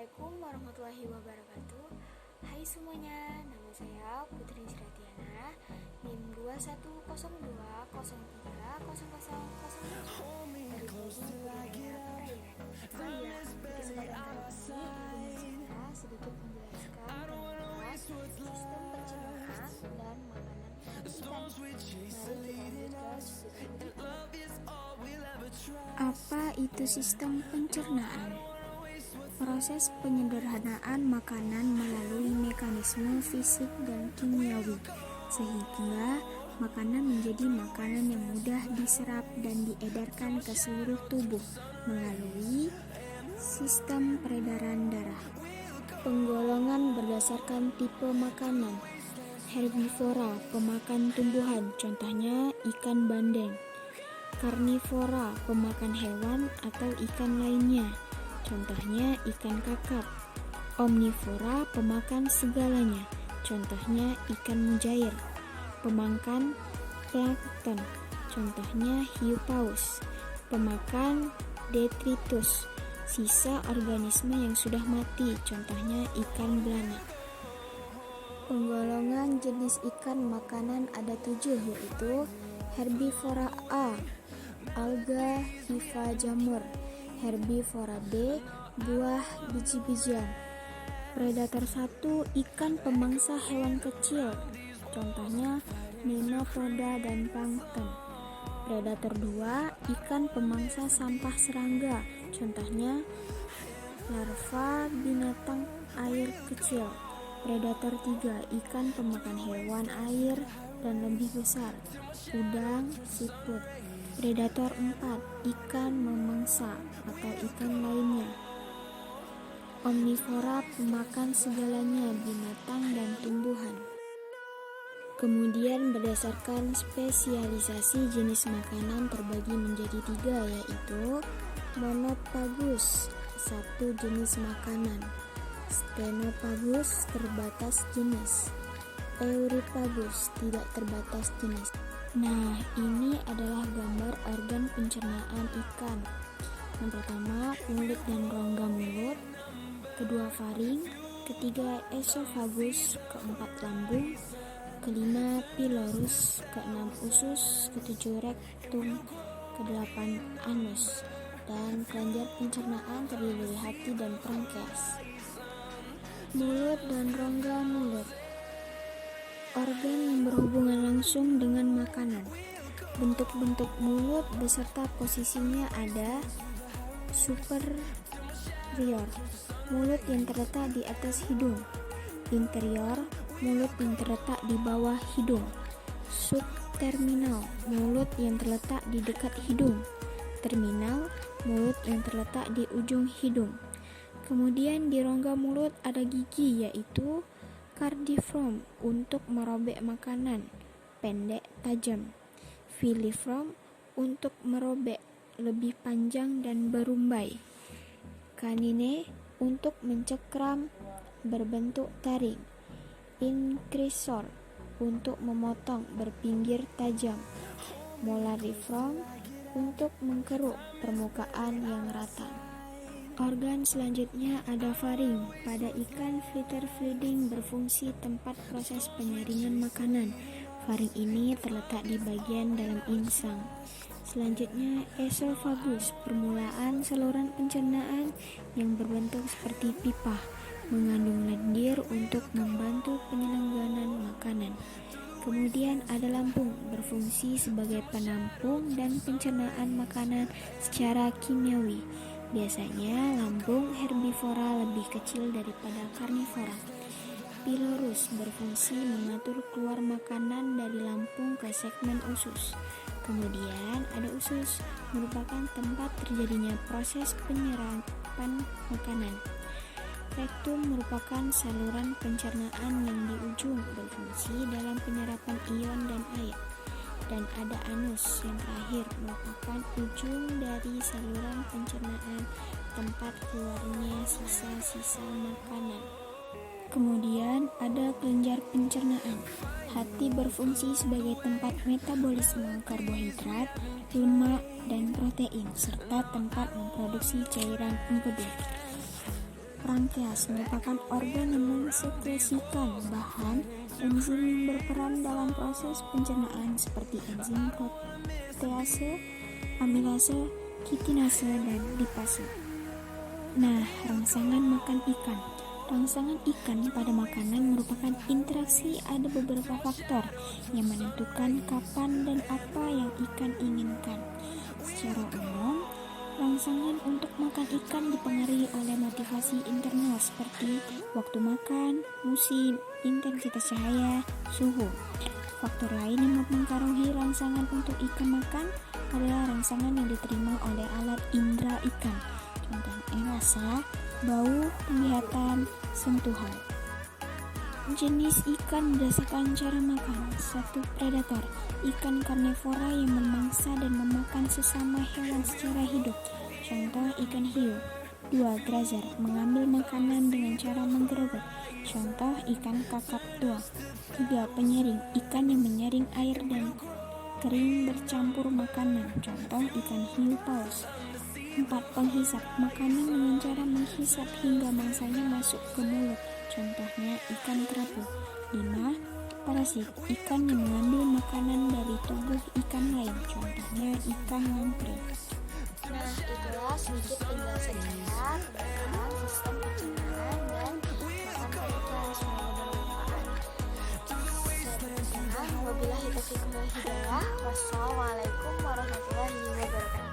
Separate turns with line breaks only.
Assalamualaikum warahmatullahi wabarakatuh. Hai semuanya, nama saya Putri Siratiana, NIM 2102030000 dari Perairan. Oh iya, di kesempatan kali ini izin saya sedikit menjelaskan tentang sistem pencernaan dan makanan ikan. Mari kita lanjut ke cuplikan berikut. Apa itu sistem pencernaan? Proses penyederhanaan makanan melalui mekanisme fisik dan kimiawi, sehingga makanan menjadi makanan yang mudah diserap dan diedarkan ke seluruh tubuh melalui sistem peredaran darah. Penggolongan berdasarkan tipe makanan. Herbivora, pemakan tumbuhan, contohnya ikan bandeng. Karnivora, pemakan hewan atau ikan lainnya, contohnya ikan kakap. Omnivora, pemakan segalanya, contohnya ikan mujair. Pemakan plankton, contohnya hiu paus. Pemakan detritus, sisa organisme yang sudah mati, contohnya ikan belanak. Penggolongan jenis ikan makanan ada 7, yaitu herbivora A, alga, hifa, jamur. Herbivora B, buah, biji-bijian. Predator 1, ikan pemangsa hewan kecil, contohnya nematode dan plankton. Predator 2, ikan pemangsa sampah serangga, contohnya larva binatang air kecil. Predator 3, ikan pemakan hewan air dan lebih besar, udang, siput. Predator 4, ikan memangsa atau ikan lainnya. Omnivora, pemakan segalanya, binatang dan tumbuhan. Kemudian berdasarkan spesialisasi jenis makanan terbagi menjadi 3, yaitu monopagus, 1 jenis makanan. Stenopagus, terbatas jenis. Euripagus, tidak terbatas jenis. Nah, ini adalah gambar organ pencernaan ikan. Yang pertama, kulit dan rongga mulut. Kedua, faring. Ketiga, esofagus. Keempat, lambung. Kelima, pilorus. Keenam, usus. Ketujuh, rektum. Kedelapan, anus. Dan kelenjar pencernaan terdiri dari hati dan pankreas. Mulut dan rongga mulut, organ yang berhubungan langsung dengan makanan. Bentuk-bentuk mulut beserta posisinya ada: superior, mulut yang terletak di atas hidung. Interior, mulut yang terletak di bawah hidung. Subterminal, mulut yang terletak di dekat hidung. Terminal, mulut yang terletak di ujung hidung. Kemudian di rongga mulut ada gigi, yaitu cardiform untuk merobek makanan, pendek tajam. Filiform untuk merobek, lebih panjang dan berumbai. Canine untuk mencengkram, berbentuk taring. Incisor untuk memotong, berpinggir tajam. Molariform untuk mengkeruk permukaan yang rata. Organ selanjutnya ada faring. Pada ikan filter feeding berfungsi tempat proses penyaringan makanan. Faring ini terletak di bagian dalam insang. Selanjutnya esofagus, permulaan saluran pencernaan yang berbentuk seperti pipa, mengandung lendir untuk membantu penyelenggaraan makanan. Kemudian ada lambung, berfungsi sebagai penampung dan pencernaan makanan secara kimiawi. Biasanya lambung herbivora lebih kecil daripada karnivora. Pilorus berfungsi mengatur keluar makanan dari lambung ke segmen usus. Kemudian ada usus, merupakan tempat terjadinya proses penyerapan makanan. Rektum merupakan saluran pencernaan yang di ujung, berfungsi dalam penyerapan ion dan air. Dan ada anus yang terakhir, merupakan ujung dari saluran pencernaan, tempat keluarnya sisa-sisa makanan. Kemudian ada kelenjar pencernaan. Hati berfungsi sebagai tempat metabolisme karbohidrat, lemak, dan protein, serta tempat memproduksi cairan empedu.
Pankreas merupakan organ yang mensekresikan bahan enzim yang berperan dalam proses pencernaan seperti enzim protease, amilase, kitinase, dan lipase. Nah, rangsangan makan ikan. Rangsangan ikan pada makanan merupakan interaksi ada beberapa faktor yang menentukan kapan dan apa yang ikan inginkan. Secara umum, rangsangan untuk makan ikan dipengaruhi oleh motivasi internal seperti waktu makan, musim, intensitas cahaya, suhu. Faktor lain yang mempengaruhi rangsangan untuk ikan makan adalah rangsangan yang diterima oleh alat indera ikan. Contohnya rasa, bau, penglihatan, sentuhan. Jenis ikan berdasarkan cara makan. 1. Predator. Ikan karnivora yang memangsa dan memakan sesama hewan secara hidup. Contoh ikan hiu. 2. Grazer. Mengambil makanan dengan cara menggerebek. Contoh ikan kakap tua. 3. Penyaring. Ikan yang menyaring air dan kering bercampur makanan. Contoh ikan hiu paus. 4. Penghisap. Makanan dengan cara menghisap hingga mangsanya masuk ke mulut. Contohnya ikan kerapu. 5. Parasit. Ikan yang mengambil makanan dari tubuh ikan lain. Contohnya ikan lamprey.
Nah, itulah sedikit penjelasan saya tentang sistem pencernaan dan makan ikan. Semoga bermanfaat. Wabillahi taufiq wal hidayah. Wassalamualaikum warahmatullahi wabarakatuh.